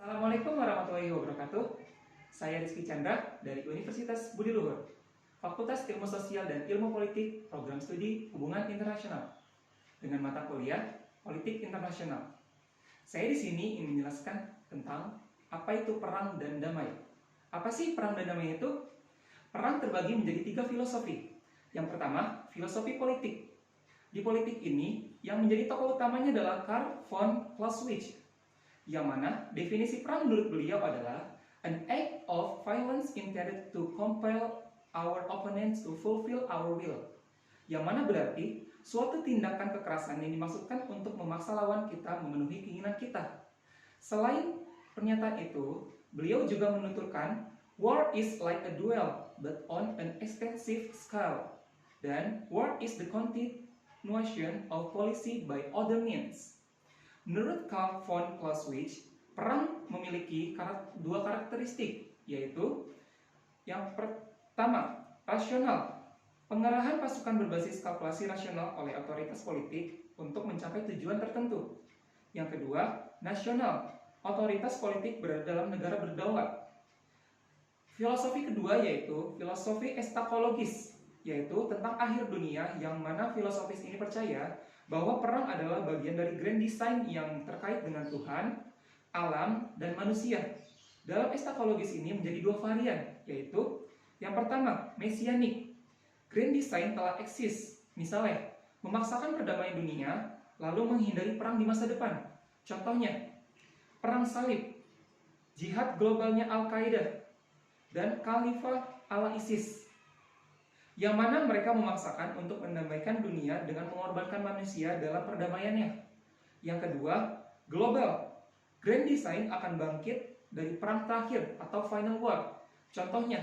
Assalamualaikum warahmatullahi wabarakatuh. Saya Rizky Chandra dari Universitas Budi Luhur, Fakultas Ilmu Sosial dan Ilmu Politik, Program Studi Hubungan Internasional, dengan mata kuliah Politik Internasional. Saya di sini ingin menjelaskan tentang apa itu perang dan damai. Apa sih perang dan damai itu? Perang terbagi menjadi 3 filosofi. Yang pertama, filosofi politik. Di politik ini, yang menjadi tokoh utamanya adalah Karl von Clausewitz, yang mana definisi perang menurut beliau adalah an act of violence intended to compel our opponents to fulfill our will. Yang mana berarti suatu tindakan kekerasan yang dimaksudkan untuk memaksa lawan kita memenuhi keinginan kita. Selain pernyataan itu, beliau juga menuturkan war is like a duel but on an extensive scale, dan war is the continuation of policy by other means. Menurut Karl von Clausewitz, perang memiliki 2 karakteristik, yaitu yang pertama, rasional. Pengerahan pasukan berbasis kalkulasi rasional oleh otoritas politik untuk mencapai tujuan tertentu. Yang kedua, nasional. Otoritas politik berada dalam negara berdaulat. Filosofi kedua yaitu filosofi eskaatologis, yaitu tentang akhir dunia, yang mana filosofis ini percaya bahwa perang adalah bagian dari grand design yang terkait dengan Tuhan, alam, dan manusia. Dalam eskaatologis ini menjadi 2 varian, yaitu yang pertama, mesianik. Grand design telah eksis, misalnya memaksakan perdamaian dunia, lalu menghindari perang di masa depan. Contohnya, perang salib, jihad globalnya Al-Qaeda, dan khalifah ala ISIS, yang mana mereka memaksakan untuk mendamaikan dunia dengan mengorbankan manusia dalam perdamaiannya. Yang kedua, global. Grand design akan bangkit dari perang terakhir atau final war. Contohnya,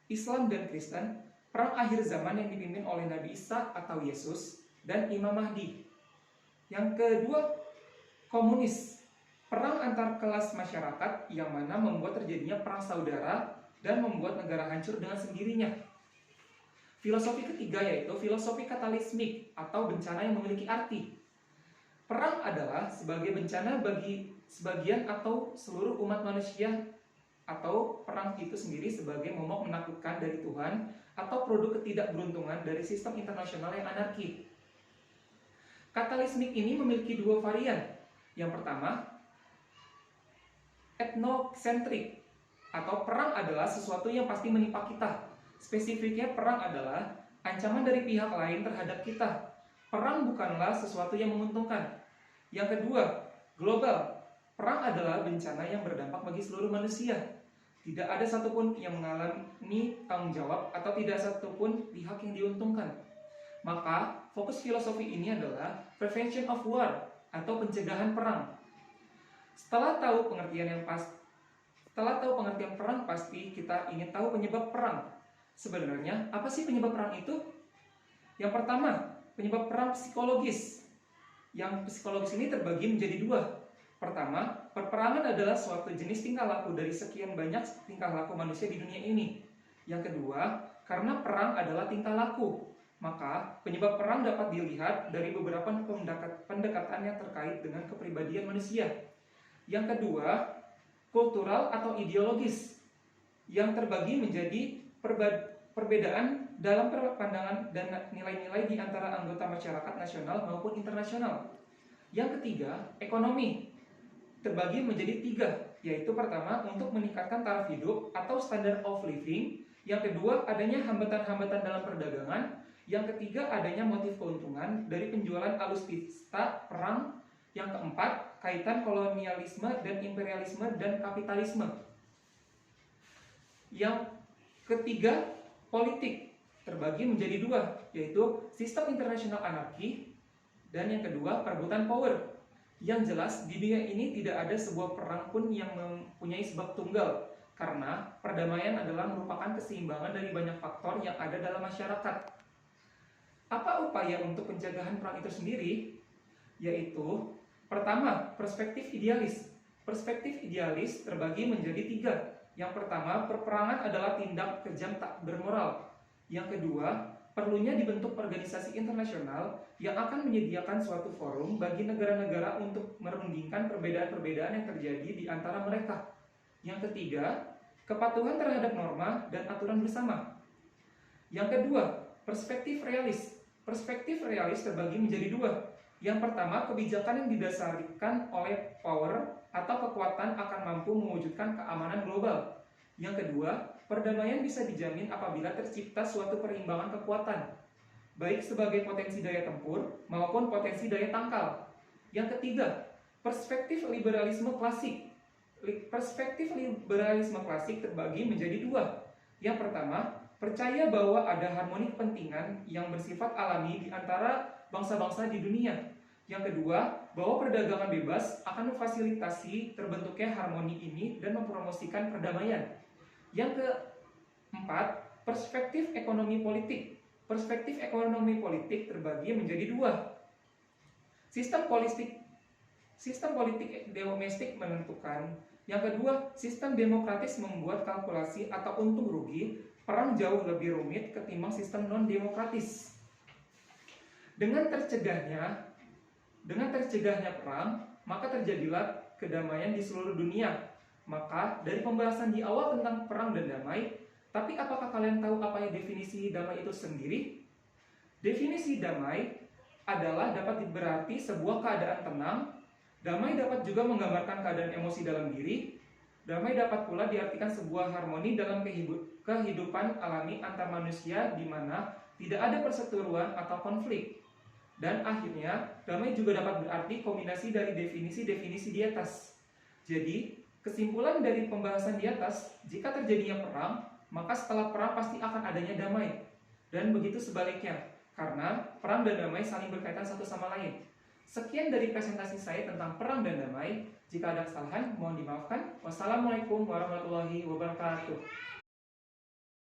Islam dan Kristen, perang akhir zaman yang dipimpin oleh Nabi Isa atau Yesus dan Imam Mahdi. Yang kedua, komunis. Perang antar kelas masyarakat yang mana membuat terjadinya perang saudara dan membuat negara hancur dengan sendirinya. Filosofi ketiga yaitu filosofi katalismik atau bencana yang memiliki arti. Perang adalah sebagai bencana bagi sebagian atau seluruh umat manusia, atau perang itu sendiri sebagai momok menakutkan dari Tuhan atau produk ketidakberuntungan dari sistem internasional yang anarki. Katalismik ini memiliki 2 varian. Yang pertama, etnosentrik, atau perang adalah sesuatu yang pasti menimpa kita. Spesifiknya, perang adalah ancaman dari pihak lain terhadap kita. Perang bukanlah sesuatu yang menguntungkan. Yang kedua, global. Perang adalah bencana yang berdampak bagi seluruh manusia. Tidak ada satupun yang mengalami tanggung jawab atau tidak satupun pihak yang diuntungkan. Maka, fokus filosofi ini adalah prevention of war atau pencegahan perang. Setelah tahu pengertian perang, pasti kita ingin tahu penyebab perang. Sebenarnya, apa sih penyebab perang itu? Yang pertama, penyebab perang psikologis. Yang psikologis ini terbagi menjadi 2. Pertama, peperangan adalah suatu jenis tingkah laku dari sekian banyak tingkah laku manusia di dunia ini. Yang kedua, karena perang adalah tingkah laku, maka penyebab perang dapat dilihat dari beberapa pendekatan yang terkait dengan kepribadian manusia. Yang kedua, kultural atau ideologis, yang terbagi menjadi perbedaan dalam pandangan dan nilai-nilai di antara anggota masyarakat nasional maupun internasional. Yang ketiga, ekonomi, terbagi menjadi 3, yaitu pertama, untuk meningkatkan taraf hidup atau standard of living. Yang kedua, adanya hambatan-hambatan dalam perdagangan. Yang ketiga, adanya motif keuntungan dari penjualan alutsista perang. Yang keempat, kaitan kolonialisme dan imperialisme dan kapitalisme. Yang ketiga, politik, terbagi menjadi 2, yaitu sistem internasional anarki, dan yang kedua, perebutan power. Yang jelas, di dunia ini tidak ada sebuah perang pun yang mempunyai sebab tunggal, karena perdamaian adalah merupakan keseimbangan dari banyak faktor yang ada dalam masyarakat. Apa upaya untuk pencegahan perang itu sendiri? Yaitu, pertama, perspektif idealis. Perspektif idealis terbagi menjadi 3. Yang pertama, peperangan adalah tindak kejam tak bermoral. Yang kedua, perlunya dibentuk organisasi internasional yang akan menyediakan suatu forum bagi negara-negara untuk merundingkan perbedaan-perbedaan yang terjadi di antara mereka. Yang ketiga, kepatuhan terhadap norma dan aturan bersama. Yang kedua, perspektif realis. Perspektif realis terbagi menjadi dua. Yang pertama, kebijakan yang didasarkan oleh power atau kekuatan akan mampu mewujudkan keamanan global. Yang kedua, perdamaian bisa dijamin apabila tercipta suatu perimbangan kekuatan, baik sebagai potensi daya tempur maupun potensi daya tangkal. Yang ketiga, perspektif liberalisme klasik. Perspektif liberalisme klasik terbagi menjadi dua. Yang pertama, percaya bahwa ada harmoni kepentingan yang bersifat alami di antara bangsa-bangsa di dunia. Yang kedua, bahwa perdagangan bebas akan memfasilitasi terbentuknya harmoni ini dan mempromosikan perdamaian. Yang keempat, perspektif ekonomi politik. Perspektif ekonomi politik terbagi menjadi dua. Sistem politik domestik menentukan. Yang kedua, sistem demokratis membuat kalkulasi atau untung rugi perang jauh lebih rumit ketimbang sistem non-demokratis. Dengan tercegahnya perang, maka terjadilah kedamaian di seluruh dunia. Maka dari pembahasan di awal tentang perang dan damai, tapi apakah kalian tahu apa yang definisi damai itu sendiri? Definisi damai adalah dapat berarti sebuah keadaan tenang. Damai dapat juga menggambarkan keadaan emosi dalam diri. Damai dapat pula diartikan sebuah harmoni dalam kehidupan alami antar manusia di mana tidak ada perseteruan atau konflik. Dan akhirnya, damai juga dapat berarti kombinasi dari definisi-definisi di atas. Jadi, kesimpulan dari pembahasan di atas, jika terjadinya perang, maka setelah perang pasti akan adanya damai. Dan begitu sebaliknya, karena perang dan damai saling berkaitan satu sama lain. Sekian dari presentasi saya tentang perang dan damai. Jika ada kesalahan, mohon dimaafkan. Wassalamualaikum warahmatullahi wabarakatuh.